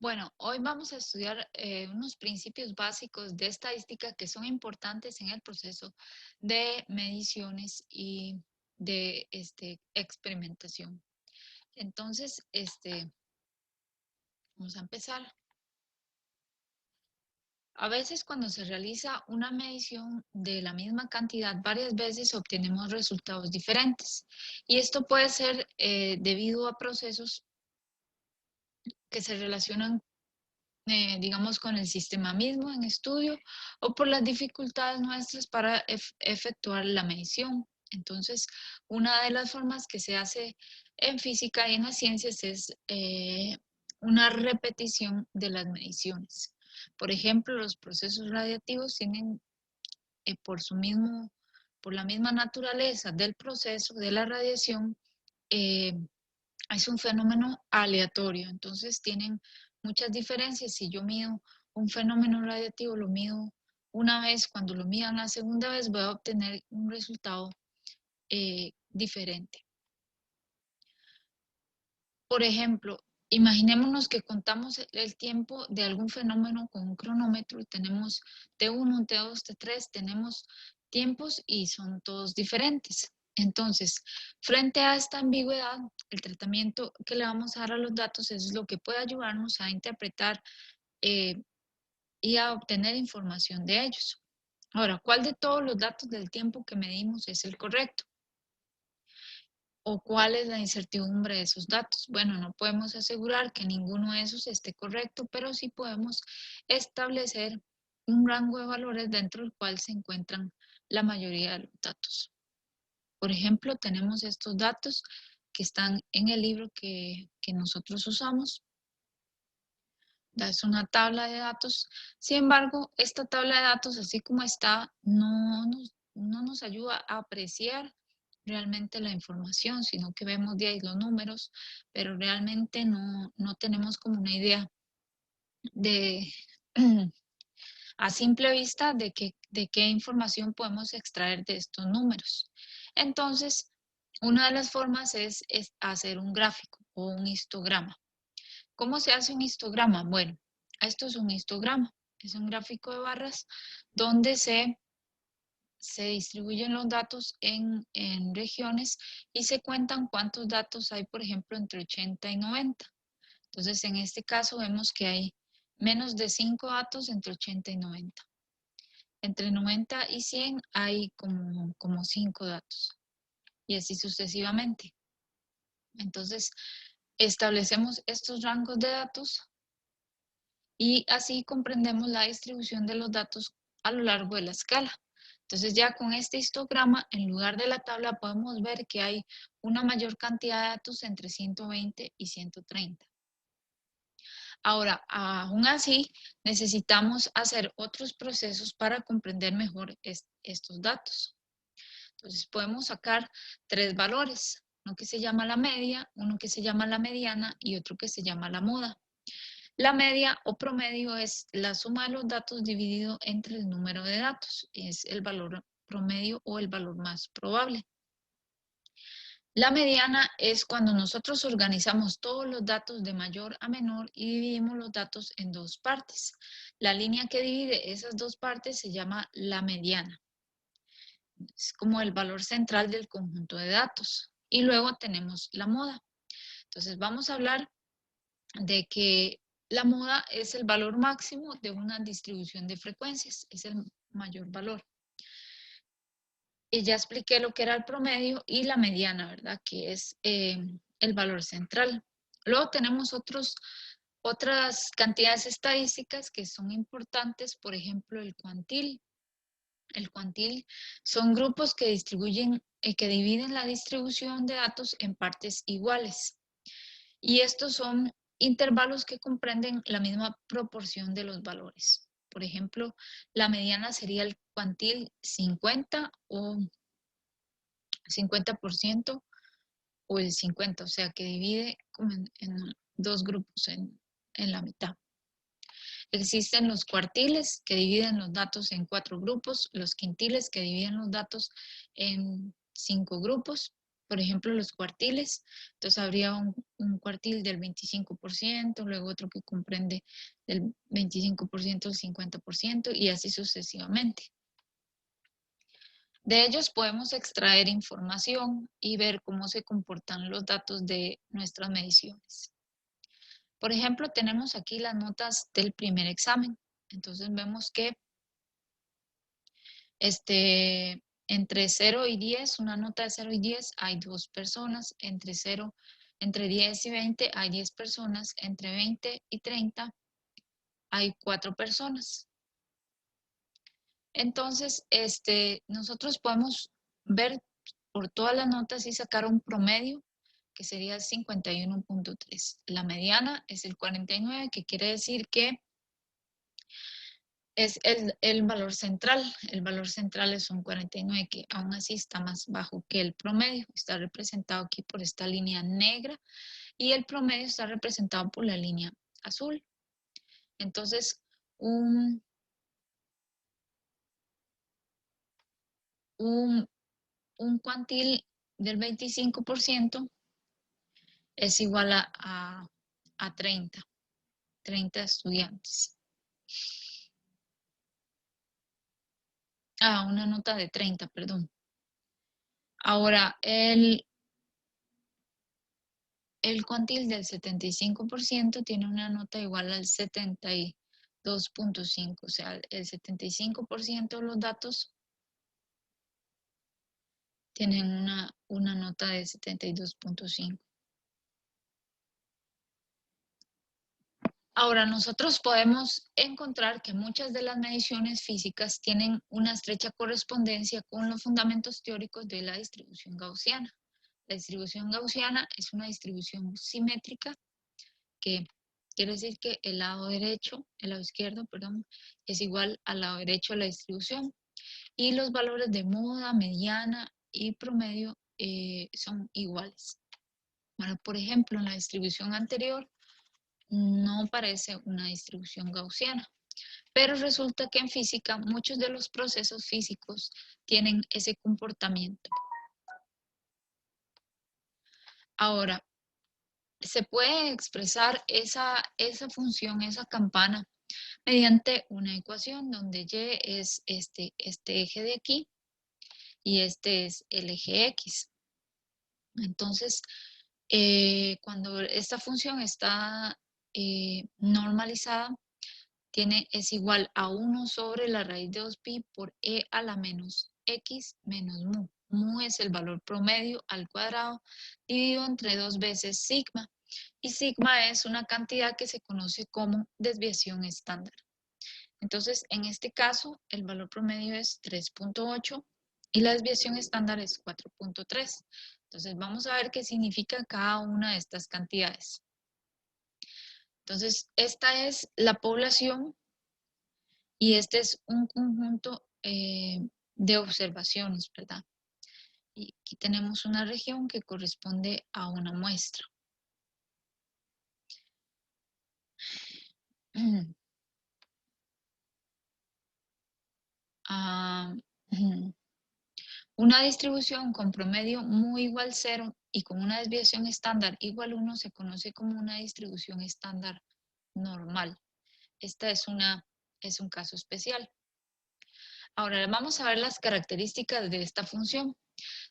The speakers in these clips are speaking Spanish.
Bueno, hoy vamos a estudiar unos principios básicos de estadística que son importantes en el proceso de mediciones y de experimentación. Entonces, vamos a empezar. A veces cuando se realiza una medición de la misma cantidad varias veces obtenemos resultados diferentes. Y esto puede ser debido a procesos que se relacionan digamos, con el sistema mismo en estudio o por las dificultades nuestras para efectuar la medición. Entonces, una de las formas que se hace en física y en las ciencias es una repetición de las mediciones. Por ejemplo, los procesos radiactivos tienen por por la misma naturaleza del proceso de la radiación, eh, es un fenómeno aleatorio, entonces tienen muchas diferencias. Si yo mido un fenómeno radiactivo, lo mido una vez, cuando lo midan la segunda vez voy a obtener un resultado diferente. Por ejemplo, imaginémonos que contamos el tiempo de algún fenómeno con un cronómetro y tenemos T1, T2, T3, tenemos tiempos y son todos diferentes. Entonces, frente a esta ambigüedad, el tratamiento que le vamos a dar a los datos es lo que puede ayudarnos a interpretar eh, y a obtener información de ellos. Ahora, ¿cuál de todos los datos del tiempo que medimos es el correcto? ¿O cuál es la incertidumbre de esos datos? Bueno, no podemos asegurar que ninguno de esos esté correcto, pero sí podemos establecer un rango de valores dentro del cual se encuentran la mayoría de los datos. Por ejemplo, tenemos estos datos que están en el libro que nosotros usamos. Es una tabla de datos. Sin embargo, esta tabla de datos, así como está, no nos ayuda a apreciar realmente la información, sino que vemos de ahí los números, pero realmente no tenemos como una idea de, a simple vista, de qué información podemos extraer de estos números. Entonces, una de las formas es hacer un gráfico o un histograma. ¿Cómo se hace un histograma? Bueno, esto es un histograma, es un gráfico de barras donde se distribuyen los datos en regiones y se cuentan cuántos datos hay, por ejemplo, entre 80 y 90. Entonces, en este caso vemos que hay menos de 5 datos entre 80 y 90. Entre 90 y 100 hay como 5 datos y así sucesivamente. Entonces, establecemos estos rangos de datos y así comprendemos la distribución de los datos a lo largo de la escala. Entonces ya con este histograma, en lugar de la tabla, podemos ver que hay una mayor cantidad de datos entre 120 y 130. Ahora, aún así, necesitamos hacer otros procesos para comprender mejor estos datos. Entonces podemos sacar tres valores, uno que se llama la media, uno que se llama la mediana y otro que se llama la moda. La media o promedio es la suma de los datos dividido entre el número de datos. Es el valor promedio o el valor más probable. La mediana es cuando nosotros organizamos todos los datos de mayor a menor y dividimos los datos en dos partes. La línea que divide esas dos partes se llama la mediana. Es como el valor central del conjunto de datos. Y luego tenemos la moda. Entonces vamos a hablar de que la moda es el valor máximo de una distribución de frecuencias, es el mayor valor. Y ya expliqué lo que era el promedio y la mediana, ¿verdad? Que es el valor central. Luego tenemos otras cantidades estadísticas que son importantes, por ejemplo, el cuantil. El cuantil son grupos que que dividen la distribución de datos en partes iguales. Y estos son intervalos que comprenden la misma proporción de los valores. Por ejemplo, la mediana sería el cuantil 50 o 50% o el 50, o sea que divide como en dos grupos en la mitad. Existen los cuartiles que dividen los datos en 4 grupos, los quintiles que dividen los datos en 5 grupos por ejemplo, los cuartiles. Entonces habría un cuartil del 25%, luego otro que comprende del 25% al 50% y así sucesivamente. De ellos podemos extraer información y ver cómo se comportan los datos de nuestras mediciones. Por ejemplo, tenemos aquí las notas del primer examen. Entonces vemos que entre 0 y 10, una nota de 0 y 10, hay 2 personas. Entre 10 y 20 hay 10 personas. Entre 20 y 30 hay 4 personas. Entonces, nosotros podemos ver por todas las notas y sacar un promedio que sería 51.3. La mediana es el 49, que quiere decir que es el valor central. El valor central es un 49, que aún así está más bajo que el promedio. Está representado aquí por esta línea negra y el promedio está representado por la línea azul. Entonces, un cuantil del 25% es igual a 30 estudiantes. Una nota de 30, perdón. Ahora, el cuantil del 75% tiene una nota igual al 72.5, o sea, el 75% de los datos tienen una nota de 72.5. Ahora, nosotros podemos encontrar que muchas de las mediciones físicas tienen una estrecha correspondencia con los fundamentos teóricos de la distribución gaussiana. La distribución gaussiana es una distribución simétrica, que quiere decir que el lado izquierdo, perdón, es igual al lado derecho de la distribución. Y los valores de moda, mediana y promedio son iguales. Bueno, por ejemplo, en la distribución anterior, no parece una distribución gaussiana, pero resulta que en física muchos de los procesos físicos tienen ese comportamiento. Ahora, se puede expresar esa función, esa campana, mediante una ecuación donde y es este eje de aquí y este es el eje X. Entonces, cuando esta función está normalizada, es igual a 1 sobre la raíz de 2pi por e a la menos x menos mu. Mu es el valor promedio al cuadrado dividido entre 2 veces sigma. Y sigma es una cantidad que se conoce como desviación estándar. Entonces, en este caso, el valor promedio es 3.8 y la desviación estándar es 4.3. Entonces, vamos a ver qué significa cada una de estas cantidades. Entonces, esta es la población y este es un conjunto de observaciones, ¿verdad? Y aquí tenemos una región que corresponde a una muestra. Una distribución con promedio muy igual 0 y con una desviación estándar igual 1 se conoce como una distribución estándar normal. Esta es un caso especial. Ahora vamos a ver las características de esta función.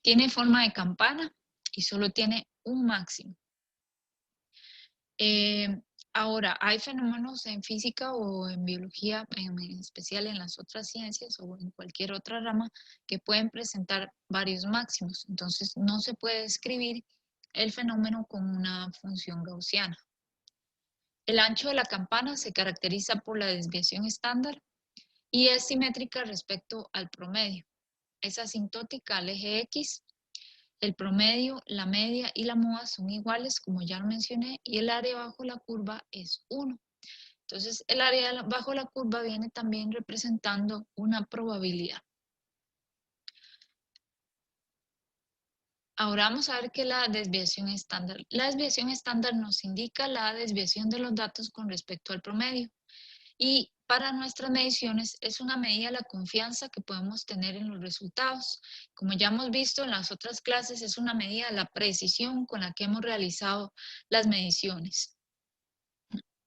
Tiene forma de campana y solo tiene un máximo. Ahora, hay fenómenos en física o en biología, en especial en las otras ciencias o en cualquier otra rama, que pueden presentar varios máximos. Entonces, no se puede describir el fenómeno con una función gaussiana. El ancho de la campana se caracteriza por la desviación estándar y es simétrica respecto al promedio. Es asintótica al eje X. El promedio, la media y la moda son iguales, como ya lo mencioné, y el área bajo la curva es 1. Entonces, el área bajo la curva viene también representando una probabilidad. Ahora vamos a ver qué es la desviación estándar. La desviación estándar nos indica la desviación de los datos con respecto al promedio. Y para nuestras mediciones es una medida de la confianza que podemos tener en los resultados. Como ya hemos visto en las otras clases, es una medida de la precisión con la que hemos realizado las mediciones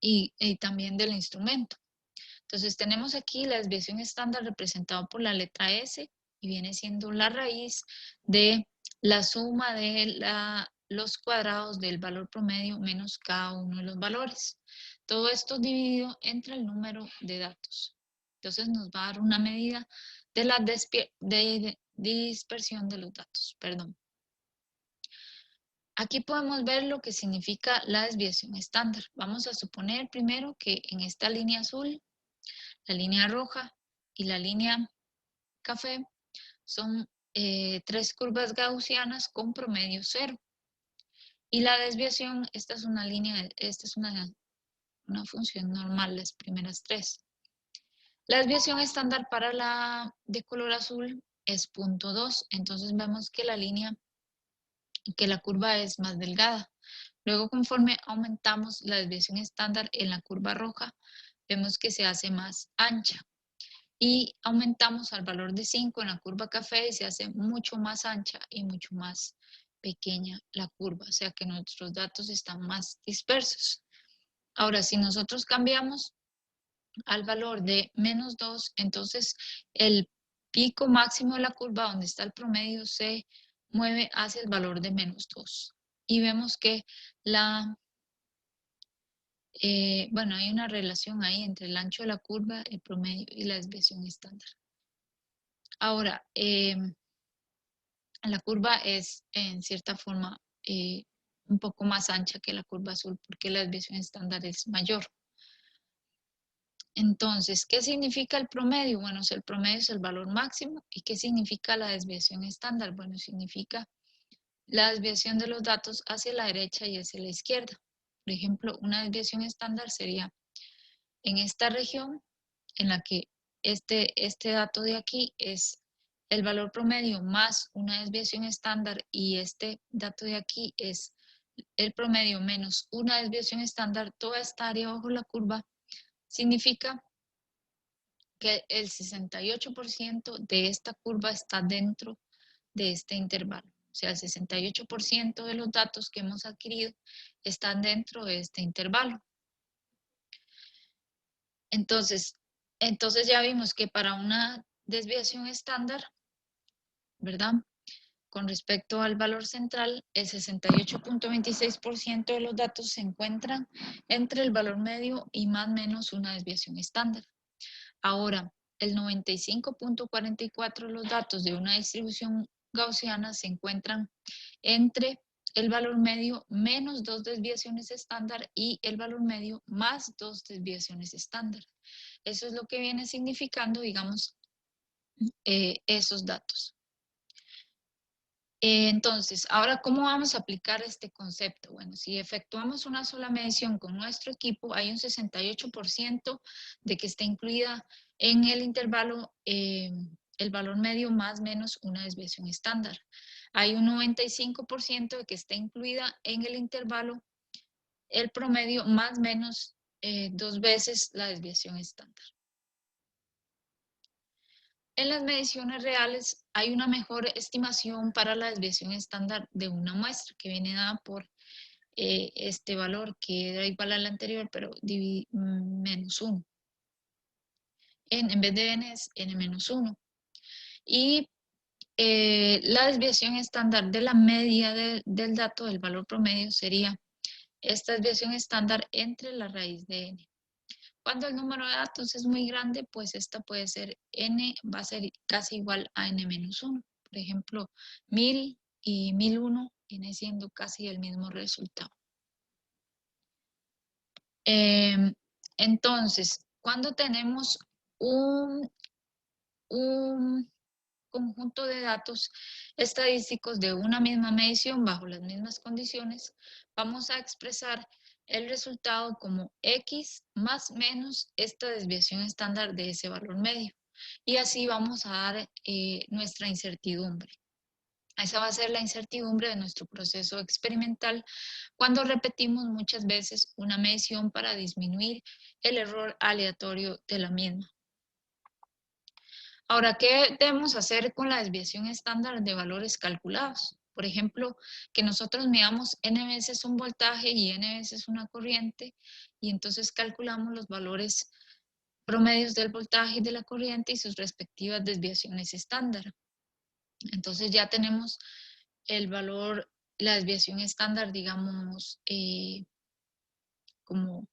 y también del instrumento. Entonces tenemos aquí la desviación estándar representada por la letra S y viene siendo la raíz de la suma de los cuadrados del valor promedio menos cada uno de los valores. Todo esto dividido entre el número de datos. Entonces nos va a dar una medida de la dispersión de los datos. Perdón. Aquí podemos ver lo que significa la desviación estándar. Vamos a suponer primero que en esta línea azul, la línea roja y la línea café son tres curvas gaussianas con promedio cero. Y la desviación, esta es una línea, esta es una función normal, las primeras tres. La desviación estándar para la de color azul es 0.2, entonces vemos que la curva es más delgada. Luego, conforme aumentamos la desviación estándar en la curva roja, vemos que se hace más ancha. Y aumentamos al valor de 5 en la curva café y se hace mucho más ancha y mucho más pequeña la curva, o sea que nuestros datos están más dispersos. Ahora, si nosotros cambiamos al valor de menos 2, entonces el pico máximo de la curva donde está el promedio se mueve hacia el valor de menos 2. Y vemos que bueno, hay una relación ahí entre el ancho de la curva, el promedio y la desviación estándar. Ahora, la curva es en cierta forma un poco más ancha que la curva azul porque la desviación estándar es mayor. Entonces, ¿qué significa el promedio? Bueno, el promedio es el valor máximo. ¿Y qué significa la desviación estándar? Bueno, significa la desviación de los datos hacia la derecha y hacia la izquierda. Por ejemplo, una desviación estándar sería en esta región en la que este dato de aquí es el valor promedio más una desviación estándar y este dato de aquí es el promedio menos una desviación estándar, toda esta área bajo la curva significa que el 68% de esta curva está dentro de este intervalo. O sea, el 68% de los datos que hemos adquirido están dentro de este intervalo. Entonces ya vimos que para una desviación estándar, ¿verdad? Con respecto al valor central, el 68.26% de los datos se encuentran entre el valor medio y más o menos una desviación estándar. Ahora, el 95.44% de los datos de una distribución gaussiana se encuentran entre el valor medio menos 2 desviaciones estándar y el valor medio más 2 desviaciones estándar. Eso es lo que viene significando, digamos, esos datos. Entonces, ahora, ¿cómo vamos a aplicar este concepto? Bueno, si efectuamos una sola medición con nuestro equipo, hay un 68% de que está incluida en el intervalo el valor medio más menos una desviación estándar. Hay un 95% de que está incluida en el intervalo el promedio más menos 2 veces la desviación estándar. En las mediciones reales hay una mejor estimación para la desviación estándar de una muestra que viene dada por este valor que era igual al anterior, pero menos 1. En vez de n es n menos 1. Y la desviación estándar de la media del dato, del valor promedio, sería esta desviación estándar entre la raíz de n. Cuando el número de datos es muy grande, pues esta puede ser n, va a ser casi igual a n menos 1. Por ejemplo, 1000 y 1001 viene siendo casi el mismo resultado. Entonces, cuando tenemos un conjunto de datos estadísticos de una misma medición bajo las mismas condiciones, vamos a expresar el resultado como X más menos esta desviación estándar de ese valor medio. Y así vamos a dar nuestra incertidumbre. Esa va a ser la incertidumbre de nuestro proceso experimental cuando repetimos muchas veces una medición para disminuir el error aleatorio de la misma. Ahora, ¿qué debemos hacer con la desviación estándar de valores calculados? Por ejemplo, que nosotros midamos n veces un voltaje y n veces una corriente, y entonces calculamos los valores promedios del voltaje y de la corriente y sus respectivas desviaciones estándar. Entonces ya tenemos el valor, la desviación estándar, digamos, como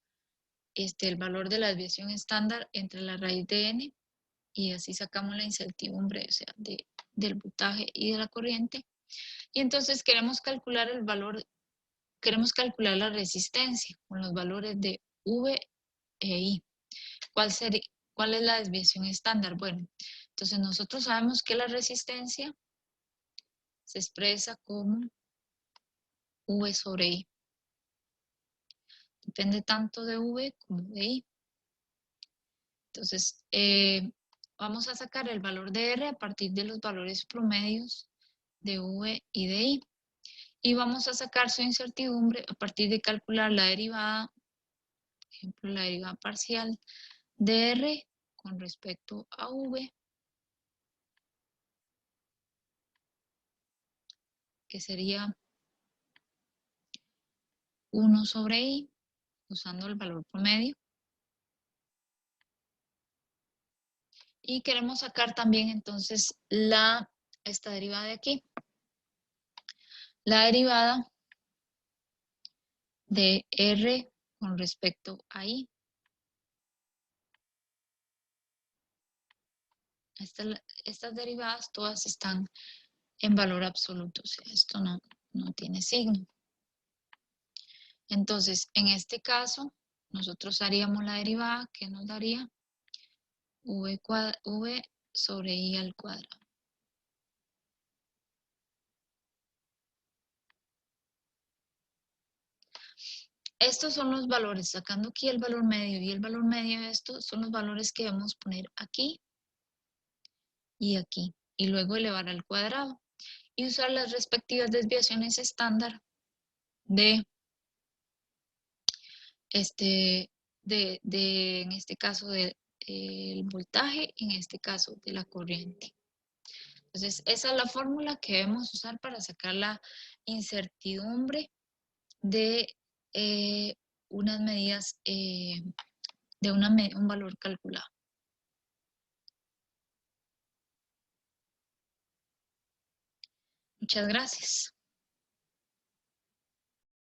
el valor de la desviación estándar entre la raíz de n, y así sacamos la incertidumbre, o sea, del voltaje y de la corriente. Y entonces queremos calcular el valor, queremos calcular la resistencia con los valores de V e I. ¿Cuál es la desviación estándar? Bueno, entonces nosotros sabemos que la resistencia se expresa como V sobre I. Depende tanto de V como de I. Entonces, vamos a sacar el valor de R a partir de los valores promedios de V y de I. Y vamos a sacar su incertidumbre a partir de calcular la derivada, por ejemplo, la derivada parcial de R con respecto a V, que sería 1 sobre I, usando el valor promedio. Y queremos sacar también entonces esta derivada de aquí. La derivada de R con respecto a I. Estas derivadas todas están en valor absoluto, o sea, esto no tiene signo. Entonces, en este caso, nosotros haríamos la derivada que nos daría V sobre I al cuadrado. Estos son los valores, sacando aquí el valor medio y el valor medio de estos son los valores que debemos poner aquí y aquí, y luego elevar al cuadrado y usar las respectivas desviaciones estándar de en este caso del voltaje, en este caso de la corriente. Entonces, esa es la fórmula que debemos usar para sacar la incertidumbre de unas medidas, de un valor calculado. Muchas gracias.